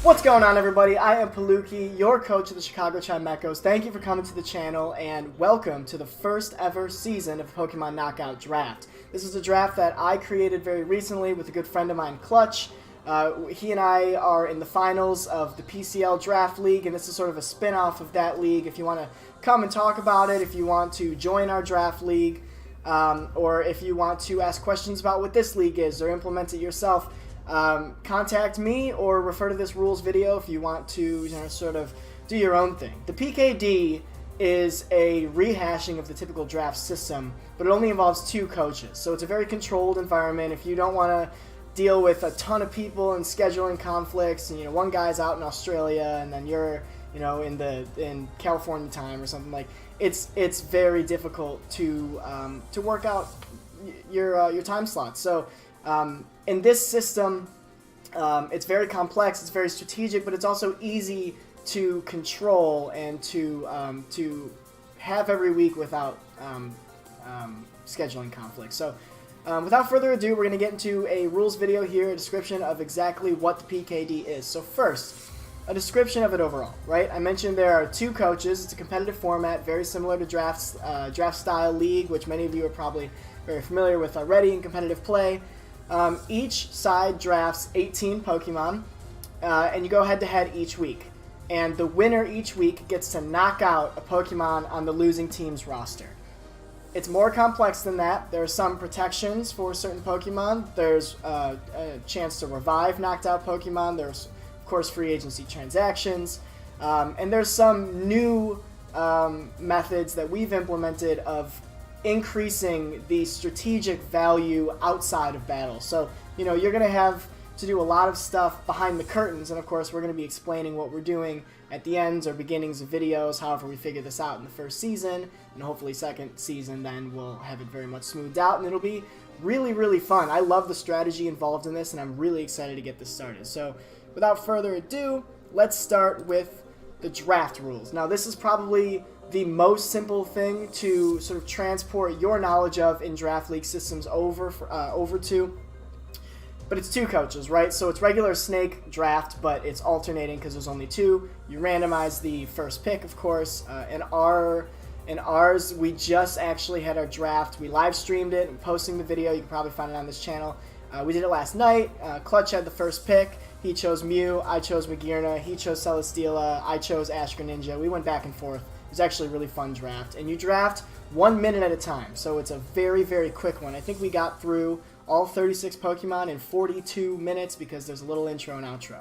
What's going on, everybody? I am Paluki, your coach of the Chicago Chimecos. Thank you for coming to the channel, and welcome to the first ever season of Pokemon Knockout Draft. This is a draft that I created very recently with a good friend of mine, Clutch. He and I are in the finals of the PCL Draft League, and this is sort of a spin-off of that league. If you want to come and talk about it, if you want to join our draft league, or if you want to ask questions about what this league is or implement it yourself, contact me or refer to this rules video if you want to sort of do your own thing. The PKD is a rehashing of the typical draft system, but it only involves 2 coaches. So it's a very controlled environment. If you don't want to deal with a ton of people and scheduling conflicts, and one guy's out in Australia and then you're in California time or something, like it's very difficult to work out your time slots. So in this system, it's very complex, it's very strategic, but it's also easy to control and to have every week without scheduling conflicts. So without further ado, we're going to get into a rules video here, a description of exactly what the PKD is. So first, a description of it overall, right? I mentioned there are 2 coaches. It's a competitive format, very similar to draft style league, which many of you are probably very familiar with already in competitive play. Each side drafts 18 Pokemon, and you go head-to-head each week. And the winner each week gets to knock out a Pokemon on the losing team's roster. It's more complex than that. There are some protections for certain Pokemon. There's a chance to revive knocked-out Pokemon. There's, of course, free agency transactions. And there's some new methods that we've implemented of increasing the strategic value outside of battle. So, you're going to have to do a lot of stuff behind the curtains, and of course we're going to be explaining what we're doing at the ends or beginnings of videos, however we figure this out in the first season, and hopefully second season then we'll have it very much smoothed out, and it'll be really, really fun. I love the strategy involved in this, and I'm really excited to get this started. So, without further ado, let's start with the draft rules. Now, this is probably the most simple thing to sort of transport your knowledge of in draft league systems over to, but it's 2 coaches, right? So it's regular snake draft, but it's alternating because there's only 2. You randomize the first pick, of course. In ours, we just actually had our draft. We live streamed it and posting the video. You can probably find it on this channel. We did it last night. Clutch had the first pick. He chose Mew. I chose Magearna. He chose Celesteela. I chose Ash Greninja. We went back and forth. It was actually a really fun draft. And you draft 1 minute at a time, so it's a very, very quick one. I think we got through all 36 Pokemon in 42 minutes because there's a little intro and outro.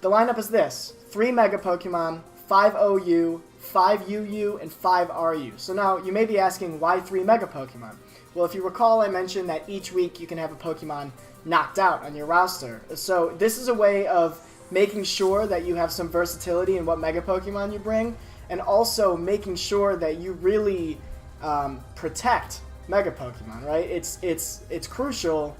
The lineup is this: 3 Mega Pokemon, 5 OU, 5 UU, and 5 RU. So now, you may be asking, why 3 Mega Pokemon? Well, if you recall, I mentioned that each week you can have a Pokemon knocked out on your roster. So this is a way of making sure that you have some versatility in what Mega Pokemon you bring, and also making sure that you really protect Mega Pokemon, right? It's crucial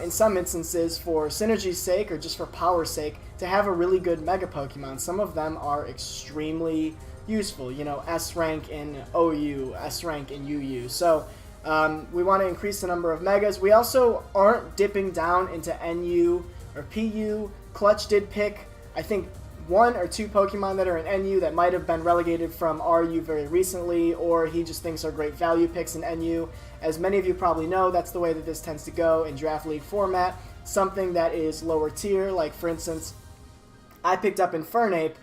in some instances for synergy's sake or just for power's sake to have a really good Mega Pokemon. Some of them are extremely useful, S rank in OU, S rank in UU. So we want to increase the number of Megas. We also aren't dipping down into NU or PU. Clutch did pick, I think, 1 or 2 Pokemon that are in NU that might have been relegated from RU very recently, or he just thinks are great value picks in NU. As many of you probably know, that's the way that this tends to go in draft league format. Something that is lower tier, like for instance, I picked up Infernape.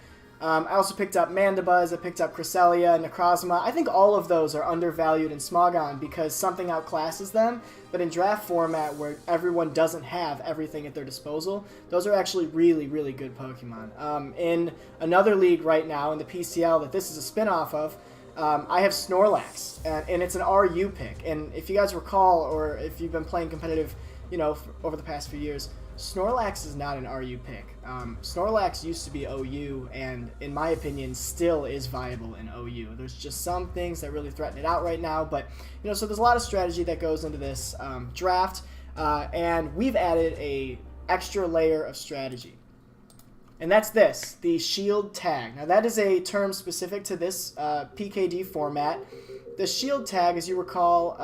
I also picked up Mandibuzz, I picked up Cresselia, Necrozma. I think all of those are undervalued in Smogon because something outclasses them, but in draft format where everyone doesn't have everything at their disposal, those are actually really, really good Pokemon. In another league right now, in the PCL that this is a spin-off of, I have Snorlax, and it's an RU pick. And if you guys recall, or if you've been playing competitive, over the past few years, Snorlax is not an RU pick. Snorlax used to be OU, and in my opinion, still is viable in OU. There's just some things that really threaten it out right now, but so there's a lot of strategy that goes into this draft, and we've added a extra layer of strategy. And that's this, the shield tag. Now that is a term specific to this PKD format. The shield tag, as you recall,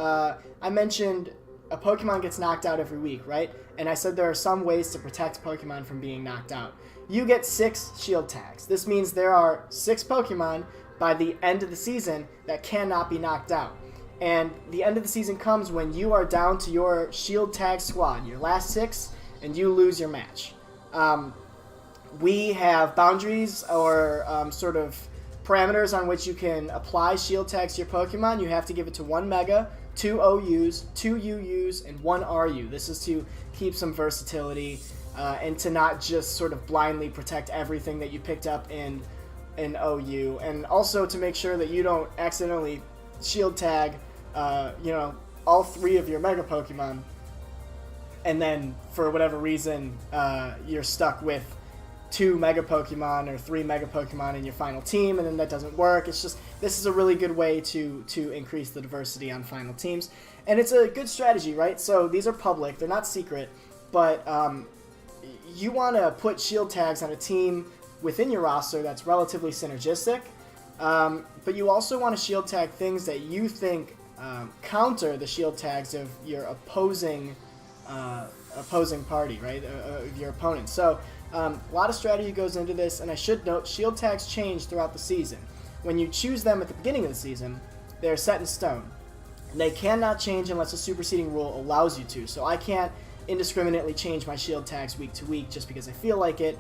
I mentioned a Pokemon gets knocked out every week, right? And I said there are some ways to protect Pokemon from being knocked out. You get 6 shield tags. This means there are 6 Pokemon by the end of the season that cannot be knocked out. And the end of the season comes when you are down to your shield tag squad, your last 6, and you lose your match. We have boundaries or sort of parameters on which you can apply shield tags to your Pokemon. You have to give it to 1 Mega, 2 OUs, 2 UUs, and 1 RU. This is to keep some versatility and to not just sort of blindly protect everything that you picked up in OU, and also to make sure that you don't accidentally shield tag all 3 of your Mega Pokemon, and then for whatever reason you're stuck with 2 Mega Pokemon or 3 Mega Pokemon in your final team, and then that doesn't work. It's just, this is a really good way to increase the diversity on final teams, and it's a good strategy, right? So these are public, they're not secret, but you want to put shield tags on a team within your roster that's relatively synergistic, but you also want to shield tag things that you think counter the shield tags of your opposing party, right? Your opponent. So a lot of strategy goes into this, and I should note shield tags change throughout the season. When you choose them at the beginning of the season, they're set in stone. They cannot change unless a superseding rule allows you to. So I can't indiscriminately change my shield tags week to week just because I feel like it.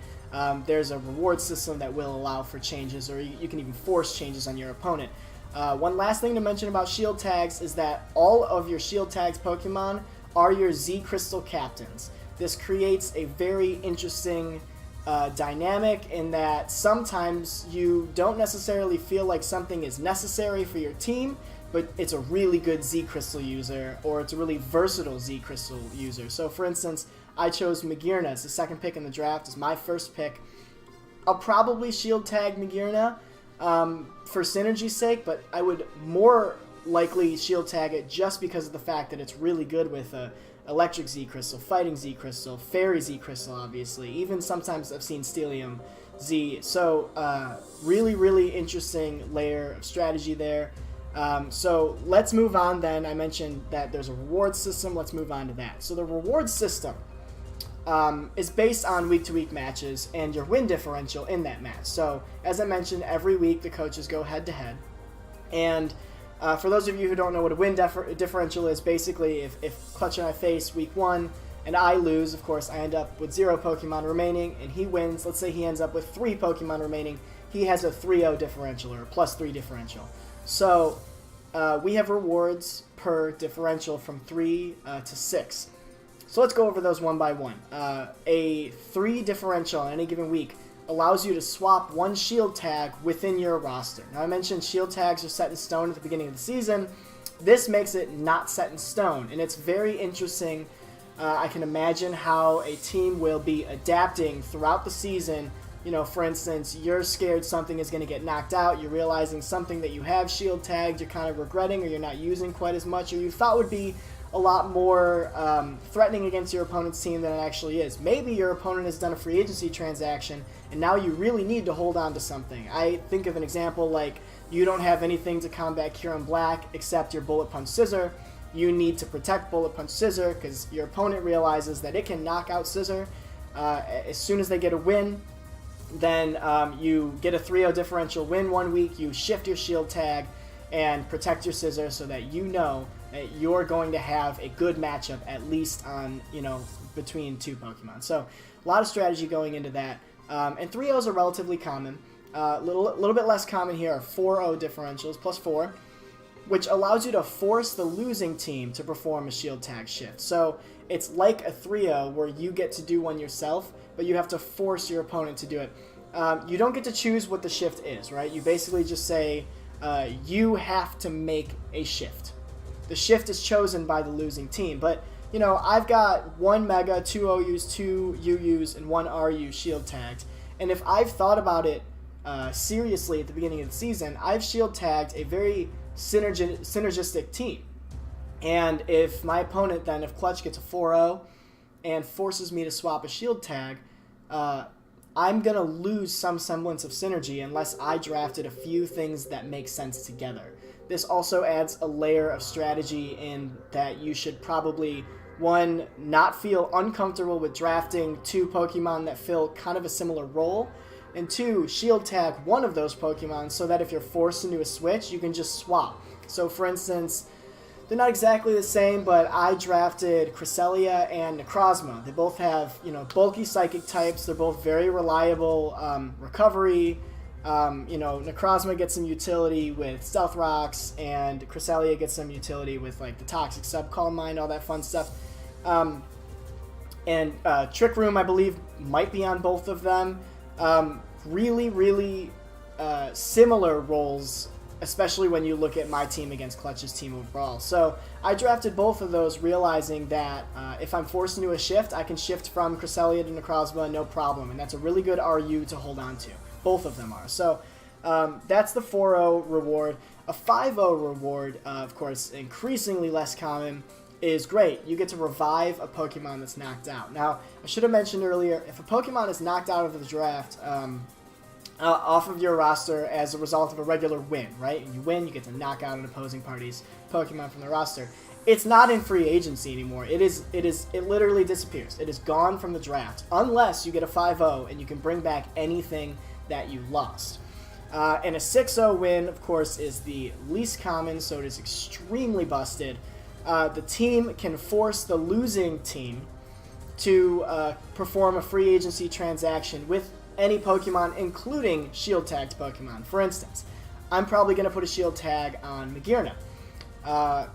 There's a reward system that will allow for changes, or you can even force changes on your opponent. One last thing to mention about shield tags is that all of your shield tags Pokemon are your Z Crystal captains. This creates a very interesting dynamic in that sometimes you don't necessarily feel like something is necessary for your team, but it's a really good Z Crystal user, or it's a really versatile Z Crystal user. So for instance, I chose Magearna as the second pick in the draft, as my first pick. I'll probably shield tag Magearna for synergy's sake, but I would more likely shield tag it just because of the fact that it's really good with Electric Z Crystal, Fighting Z Crystal, Fairy Z Crystal, obviously. Even sometimes I've seen Steelium Z. So really, really interesting layer of strategy there. So let's move on then. I mentioned that there's a reward system. Let's move on to that. So the reward system is based on week-to-week matches and your win differential in that match. So as I mentioned, every week the coaches go head-to-head. And for those of you who don't know what a win differential is, basically if Clutch and I face week 1 and I lose, of course, I end up with 0 Pokemon remaining, and he wins. Let's say he ends up with 3 Pokemon remaining. He has a 3-0 differential, or a +3 differential. So we have rewards per differential from 3 to 6. So let's go over those one by one. A 3 differential on any given week allows you to swap 1 shield tag within your roster. Now I mentioned shield tags are set in stone at the beginning of the season. This makes it not set in stone, and it's very interesting. I can imagine how a team will be adapting throughout the season. You know, for instance, you're scared something is going to get knocked out, you're realizing something that you have shield tagged, you're kind of regretting, or you're not using quite as much, or you thought would be a lot more threatening against your opponent's team than it actually is. Maybe your opponent has done a free agency transaction, and now you really need to hold on to something. I think of an example like you don't have anything to combat Kieran Black except your Bullet Punch Scissor. You need to protect Bullet Punch Scissor because your opponent realizes that it can knock out Scissor as soon as they get a win. Then you get a 3-0 differential win one week, you shift your shield tag and protect your Scissor so that you know that you're going to have a good matchup at least on, between 2 Pokemon. So a lot of strategy going into that. And 3-0s are relatively common. A little bit less common here are 4-0 differentials plus 4, which allows you to force the losing team to perform a shield tag shift. So it's like a 3-0 where you get to do one yourself, but you have to force your opponent to do it. You don't get to choose what the shift is, right? You basically just say you have to make a shift. The shift is chosen by the losing team, but I've got 1 Mega, 2 OUs, 2 UUs, and 1 RU shield tagged, and if I've thought about it seriously at the beginning of the season, I've shield tagged a very synergistic team. And if my opponent then, if Clutch gets a 4-0 and forces me to swap a shield tag, I'm going to lose some semblance of synergy unless I drafted a few things that make sense together. this also adds a layer of strategy in that you should probably, one, not feel uncomfortable with drafting 2 Pokemon that fill kind of a similar role, and 2, shield tag one of those Pokemon so that if you're forced into a switch, you can just swap. So for instance, they're not exactly the same, but I drafted Cresselia and Necrozma. They both have, bulky psychic types. They're both very reliable recovery. Necrozma gets some utility with Stealth Rocks, and Cresselia gets some utility with like the Toxic Sub, Calm Mind, all that fun stuff. And Trick Room, I believe, might be on both of them. Really similar roles, especially when you look at my team against Clutch's team overall. So I drafted both of those, realizing that if I'm forced into a shift, I can shift from Cresselia to Necrozma, no problem, and that's a really good RU to hold on to. Both of them are. So that's the 4-0 reward. A 5-0 reward, of course, increasingly less common, is great. You get to revive a Pokemon that's knocked out. Now, I should have mentioned earlier, if a Pokemon is knocked out of the draft off of your roster as a result of a regular win, right? And you win, you get to knock out an opposing party's Pokemon from the roster. It's not in free agency anymore. It literally disappears. It is gone from the draft, unless you get a 5-0 and you can bring back anything that you lost. And a 6-0 win, of course, is the least common, so it is extremely busted. The team can force the losing team to perform a free agency transaction with any Pokemon, including shield tagged Pokemon. For instance, I'm probably going to put a shield tag on Magearna.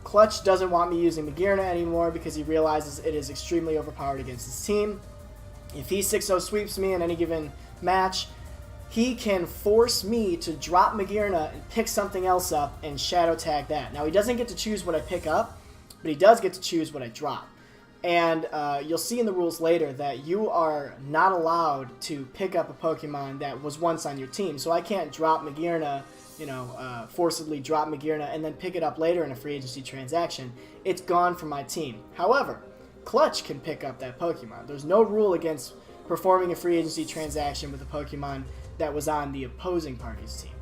Clutch doesn't want me using Magearna anymore because he realizes it is extremely overpowered against his team. If he 6-0 sweeps me in any given match, he can force me to drop Magearna and pick something else up and shadow tag that. Now, he doesn't get to choose what I pick up, but he does get to choose what I drop. And you'll see in the rules later that you are not allowed to pick up a Pokemon that was once on your team. So I can't drop Magearna, forcibly drop Magearna and then pick it up later in a free agency transaction. It's gone from my team. However, Clutch can pick up that Pokemon. There's no rule against performing a free agency transaction with a Pokemon that was on the opposing party's team.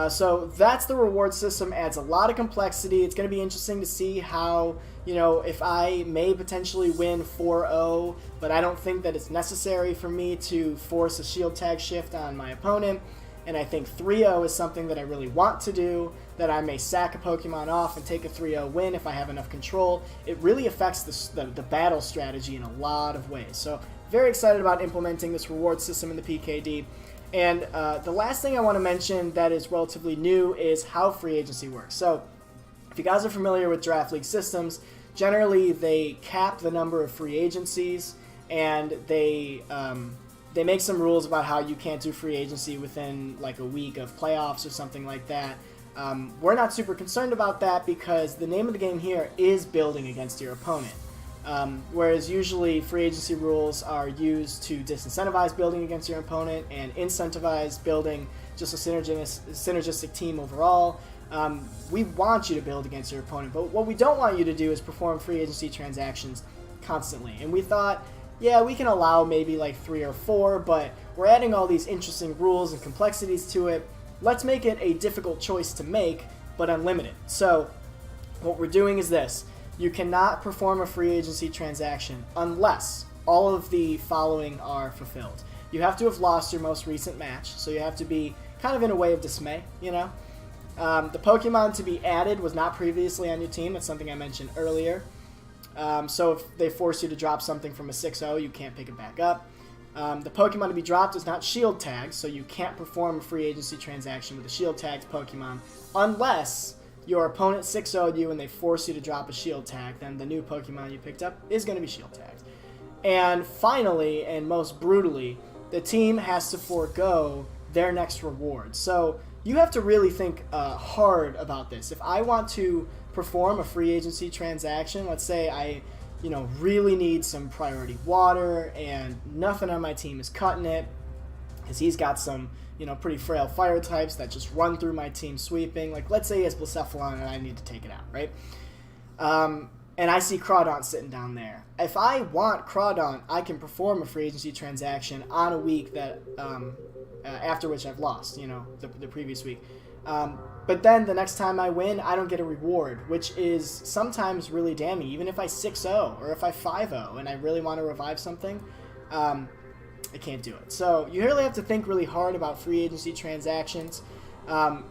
So that's the reward system. Adds a lot of complexity. It's going to be interesting to see how, if I may potentially win 4-0, but I don't think that it's necessary for me to force a shield tag shift on my opponent. And I think 3-0 is something that I really want to do, that I may sack a Pokemon off and take a 3-0 win if I have enough control. It really affects the battle strategy in a lot of ways. So very excited about implementing this reward system in the PKD. And the last thing I want to mention that is relatively new is how free agency works. So if you guys are familiar with draft league systems, generally they cap the number of free agencies, and they make some rules about how you can't do free agency within like a week of playoffs or something like that. We're not super concerned about that because the name of the game here is building against your opponent. Whereas usually free agency rules are used to disincentivize building against your opponent and incentivize building just a synergistic team overall. We want you to build against your opponent, but what we don't want you to do is perform free agency transactions constantly. And we thought, yeah, we can allow maybe like 3 or 4, but we're adding all these interesting rules and complexities to it. Let's make it a difficult choice to make, but unlimited. So what we're doing is this. You cannot perform a free agency transaction unless all of the following are fulfilled. You have to have lost your most recent match, so you have to be kind of in a way of dismay, The Pokemon to be added was not previously on your team. That's something I mentioned earlier. So if they force you to drop something from a 6-0, you can't pick it back up. The Pokemon to be dropped is not shield tagged, so you can't perform a free agency transaction with a shield tagged Pokemon unless your opponent 6-0'd you and they force you to drop a shield tag, then the new Pokemon you picked up is going to be shield tagged. And finally, and most brutally, the team has to forego their next reward. So you have to really think hard about this. If I want to perform a free agency transaction, let's say I really need some priority water and nothing on my team is cutting it because he's got some pretty frail fire types that just run through my team sweeping. Like, let's say he has Blacephalon and I need to take it out, right? And I see Crawdaunt sitting down there. If I want Crawdaunt, I can perform a free agency transaction on a week that after which I've lost, the previous week. But then the next time I win, I don't get a reward, which is sometimes really damning. Even if I 6-0 or if I 5-0 and I really want to revive something, I can't do it. So you really have to think really hard about free agency transactions.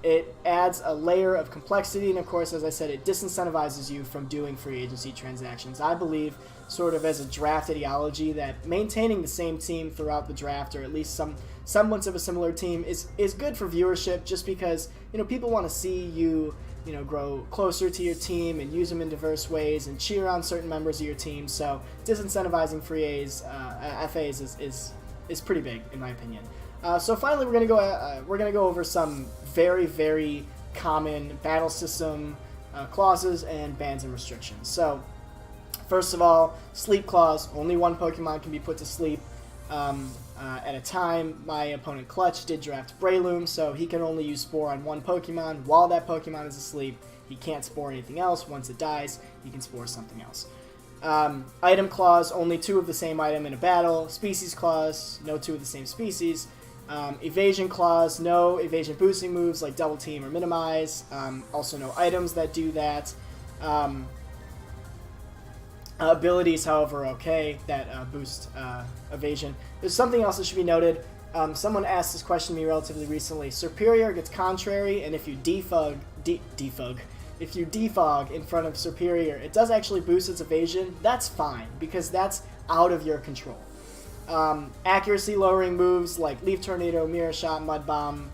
It adds a layer of complexity, and of course, as I said, it disincentivizes you from doing free agency transactions. I believe, sort of as a draft ideology, that maintaining the same team throughout the draft, or at least some semblance of a similar team, is good for viewership, just because people want to see you grow closer to your team and use them in diverse ways and cheer on certain members of your team. So disincentivizing free FAs is pretty big, in my opinion. So finally, we're gonna go over some very, very common battle system clauses and bans and restrictions. So first of all, sleep clause. Only one Pokemon can be put to sleep at a time. My opponent Clutch did draft Breloom, so he can only use Spore on one Pokemon while that Pokemon is asleep. He can't Spore anything else. Once it dies, he can Spore something else. Item clause, only 2 of the same item in a battle. Species clause, no 2 of the same species. Evasion clause, no evasion boosting moves like double team or minimize. Also no items that do that. Abilities, however, okay, that boost evasion. There's something else that should be noted. Someone asked this question to me relatively recently. Superior gets contrary, and if you defog in front of Superior, it does actually boost its evasion. That's fine, because that's out of your control. Accuracy lowering moves like Leaf Tornado, Mirror Shot, Mud Bomb,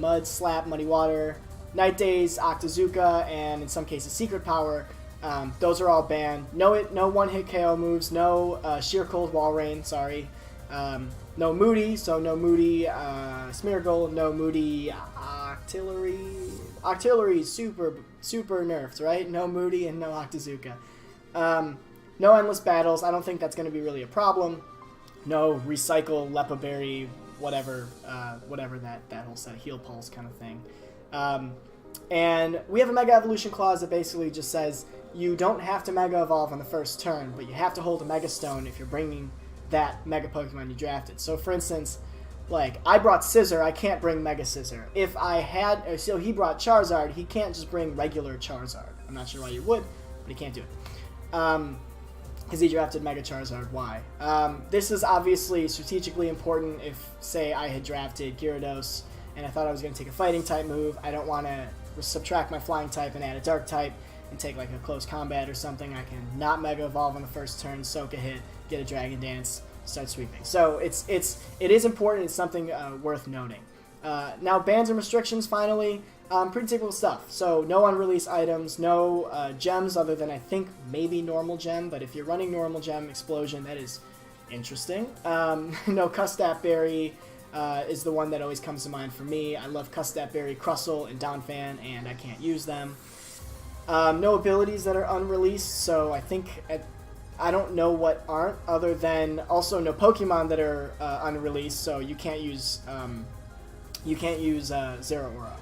Mud Slap, Muddy Water, Night Daze, Octazooka, and in some cases Secret Power, those are all banned. No one-hit KO moves, no Sheer Cold Wall Rain, sorry. No Moody, so no Moody Smeargle, no Moody Octillery. Octillery is super nerfed, right? No Moody and no Octazooka. No Endless Battles, I don't think that's going to be really a problem. No Recycle, Lepa Berry, whatever that whole set of Heal Pulse kind of thing. And we have a Mega Evolution clause that basically just says you don't have to Mega Evolve on the first turn, but you have to hold a Mega Stone if you're bringing that Mega Pokemon you drafted. So for instance, like, I brought Scizor, I can't bring Mega Scizor. If I had, so he brought Charizard, he can't just bring regular Charizard. I'm not sure why you would, but he can't do it. Because he drafted Mega Charizard, why? This is obviously strategically important if, say, I had drafted Gyarados and I thought I was going to take a fighting type move. I don't want to subtract my flying type and add a dark type and take like a close combat or something. I can not Mega Evolve on the first turn, soak a hit, get a Dragon Dance, start sweeping. So it is important. It's something worth noting. Now bans and restrictions. Finally, pretty typical stuff. So no unreleased items, no gems other than I think maybe normal gem. But if you're running normal gem explosion, that is interesting. No Custap Berry is the one that always comes to mind for me. I love Custap Berry, Crustle, and Donphan, and I can't use them. No abilities that are unreleased. So I think I don't know what aren't, other than also no Pokemon that are unreleased. So you can't use Zeraora.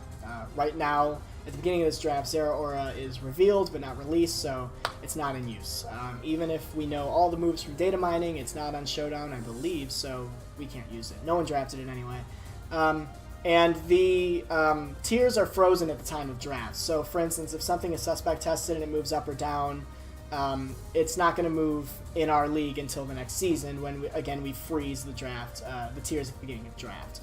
Right now, at the beginning of this draft, Zeraora is revealed but not released, so it's not in use. Even if we know all the moves from data mining, it's not on Showdown, I believe, so we can't use it. No one drafted it anyway. And the tiers are frozen at the time of draft. So, for instance, if something is suspect tested and it moves up or down, it's not going to move in our league until the next season when, we freeze the draft, the tiers at the beginning of draft.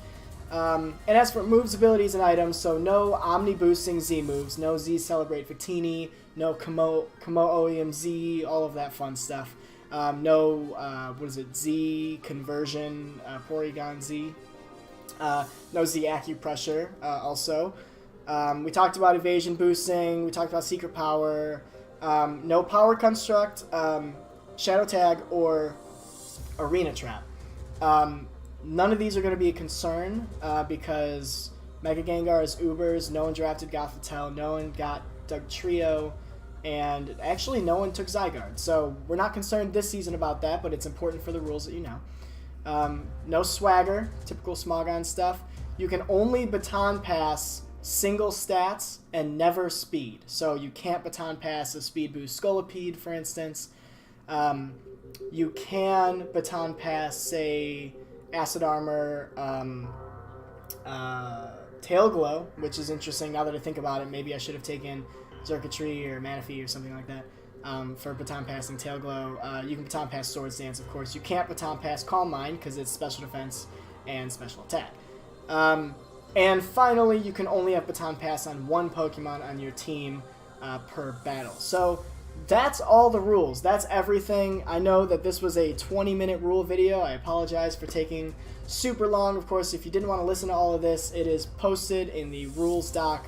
And as for moves, abilities, and items, so no Omni-boosting Z moves, no Z Celebrate Victini, no Kamo-OEM Z, all of that fun stuff. No, Z Conversion, Porygon Z. No Z Acupressure, also. We talked about evasion boosting, we talked about secret power, no power construct, shadow tag, or arena trap. None of these are going to be a concern because Mega Gengar is Ubers, no one drafted Gothitelle, no one got Dugtrio, and actually no one took Zygarde. So we're not concerned this season about that, but it's important for the rules that you know. No Swagger, typical Smogon stuff. You can only baton pass single stats and never speed. So you can't baton pass a speed boost Scolipede, for instance. You can baton pass, say, Acid Armor, Tail Glow, which is interesting now that I think about it. Maybe I should have taken Circuitry or Manaphy or something like that for baton passing Tail Glow. You can baton pass Swords Dance, of course. You can't baton pass Calm Mind because it's special defense and special attack. And finally, you can only have baton pass on one Pokemon on your team per battle. So that's all the rules. That's everything. I know that this was a 20-minute rule video. I apologize for taking super long. Of course, if you didn't want to listen to all of this, it is posted in the rules doc,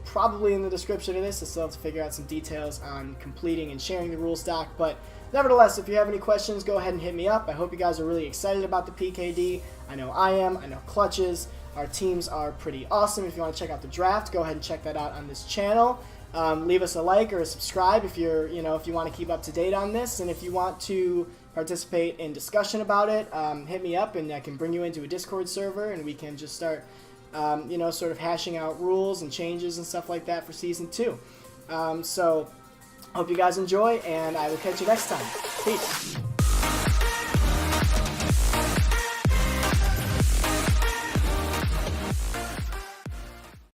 probably in the description of this. I still have to figure out some details on completing and sharing the rules doc, but nevertheless, if you have any questions, go ahead and hit me up. I hope you guys are really excited about the PKD. I know I am. I know Clutch is. Our teams are pretty awesome. If you want to check out the draft, go ahead and check that out on this channel. Leave us a like or a subscribe if you're, if you want to keep up to date on this, and if you want to participate in discussion about it, hit me up and I can bring you into a Discord server and we can just start, sort of hashing out rules and changes and stuff like that for Season 2. So, hope you guys enjoy, and I will catch you next time. Peace.